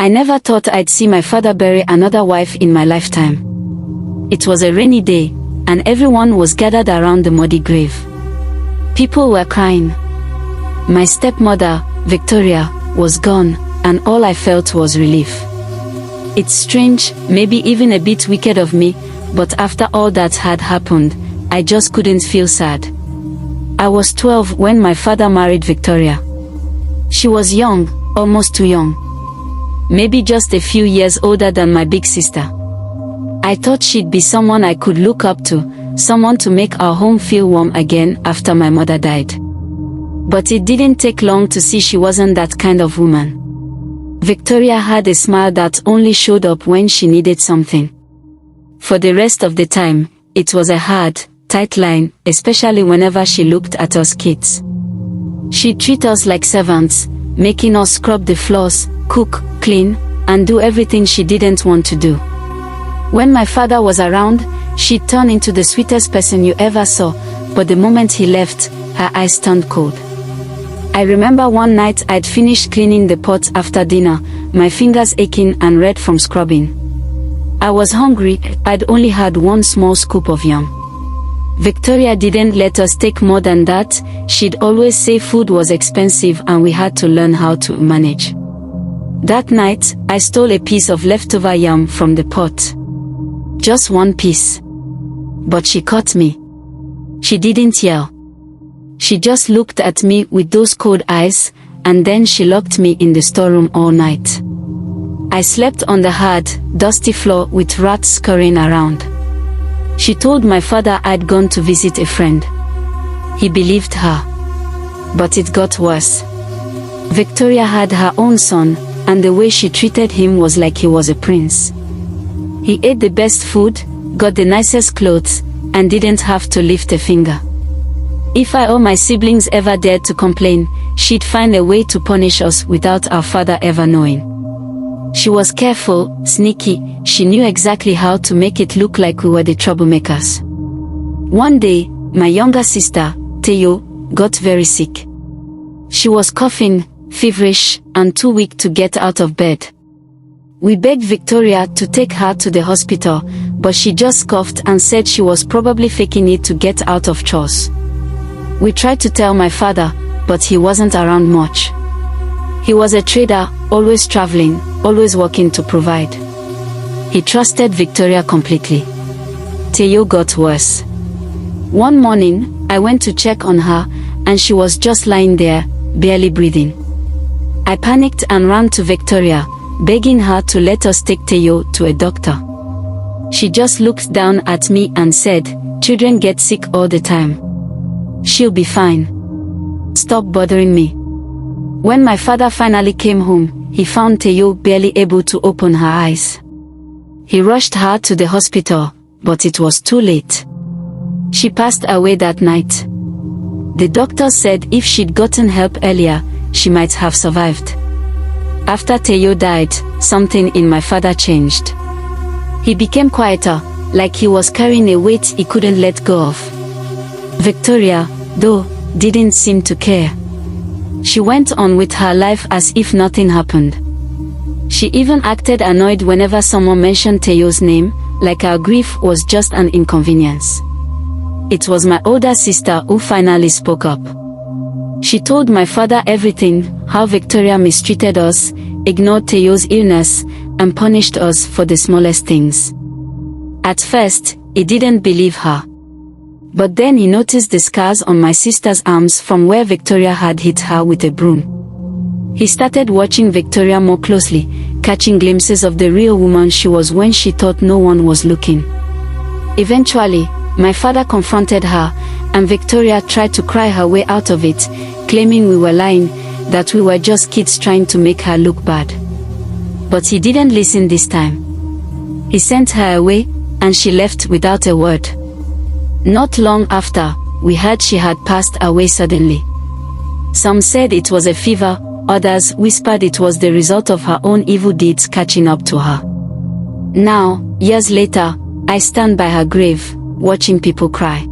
I never thought I'd see my father bury another wife in my lifetime. It was a rainy day, and everyone was gathered around the muddy grave. People were crying. My stepmother, Victoria, was gone, and all I felt was relief. It's strange, maybe even a bit wicked of me, but after all that had happened, I just couldn't feel sad. I was 12 when my father married Victoria. She was young, almost too young. Maybe just a few years older than my big sister. I thought she'd be someone I could look up to, someone to make our home feel warm again after my mother died. But it didn't take long to see she wasn't that kind of woman. Victoria had a smile that only showed up when she needed something. For the rest of the time, it was a hard, tight line, especially whenever she looked at us kids. She'd treat us like servants, making us scrub the floors, cook, clean, and do everything she didn't want to do. When my father was around, she'd turn into the sweetest person you ever saw, but the moment he left, her eyes turned cold. I remember one night I'd finished cleaning the pot after dinner, my fingers aching and red from scrubbing. I was hungry, I'd only had one small scoop of yam. Victoria didn't let us take more than that. She'd always say food was expensive and we had to learn how to manage. That night, I stole a piece of leftover yam from the pot. Just one piece. But she caught me. She didn't yell. She just looked at me with those cold eyes, and then she locked me in the storeroom all night. I slept on the hard, dusty floor with rats scurrying around. She told my father I'd gone to visit a friend. He believed her. But it got worse. Victoria had her own son, and the way she treated him was like he was a prince. He ate the best food, got the nicest clothes, and didn't have to lift a finger. If I or my siblings ever dared to complain, she'd find a way to punish us without our father ever knowing. She was careful, sneaky, she knew exactly how to make it look like we were the troublemakers. One day, my younger sister, Teo, got very sick. She was coughing, feverish, and too weak to get out of bed. We begged Victoria to take her to the hospital, but she just scoffed and said she was probably faking it to get out of chores. We tried to tell my father, but he wasn't around much. He was a trader, always traveling, always working to provide. He trusted Victoria completely. Teo got worse. One morning, I went to check on her, and she was just lying there, barely breathing. I panicked and ran to Victoria, begging her to let us take Teo to a doctor. She just looked down at me and said, "Children get sick all the time. She'll be fine. Stop bothering me." When my father finally came home, he found Teo barely able to open her eyes. He rushed her to the hospital, but it was too late. She passed away that night. The doctor said if she'd gotten help earlier, she might have survived. After Teo died, something in my father changed. He became quieter, like he was carrying a weight he couldn't let go of. Victoria, though, didn't seem to care. She went on with her life as if nothing happened. She even acted annoyed whenever someone mentioned Teo's name, like our grief was just an inconvenience. It was my older sister who finally spoke up. She told my father everything, how Victoria mistreated us, ignored Teo's illness, and punished us for the smallest things. At first, he didn't believe her. But then he noticed the scars on my sister's arms from where Victoria had hit her with a broom. He started watching Victoria more closely, catching glimpses of the real woman she was when she thought no one was looking. Eventually, my father confronted her, and Victoria tried to cry her way out of it, claiming we were lying, that we were just kids trying to make her look bad. But he didn't listen this time. He sent her away, and she left without a word. Not long after, we heard she had passed away suddenly. Some said it was a fever, others whispered it was the result of her own evil deeds catching up to her. Now, years later, I stand by her grave, watching people cry.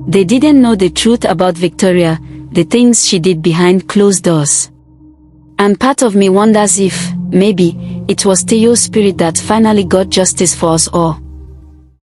They didn't know the truth about Victoria, the things she did behind closed doors. And part of me wonders if, maybe, It was Theo's spirit that finally got justice for us all.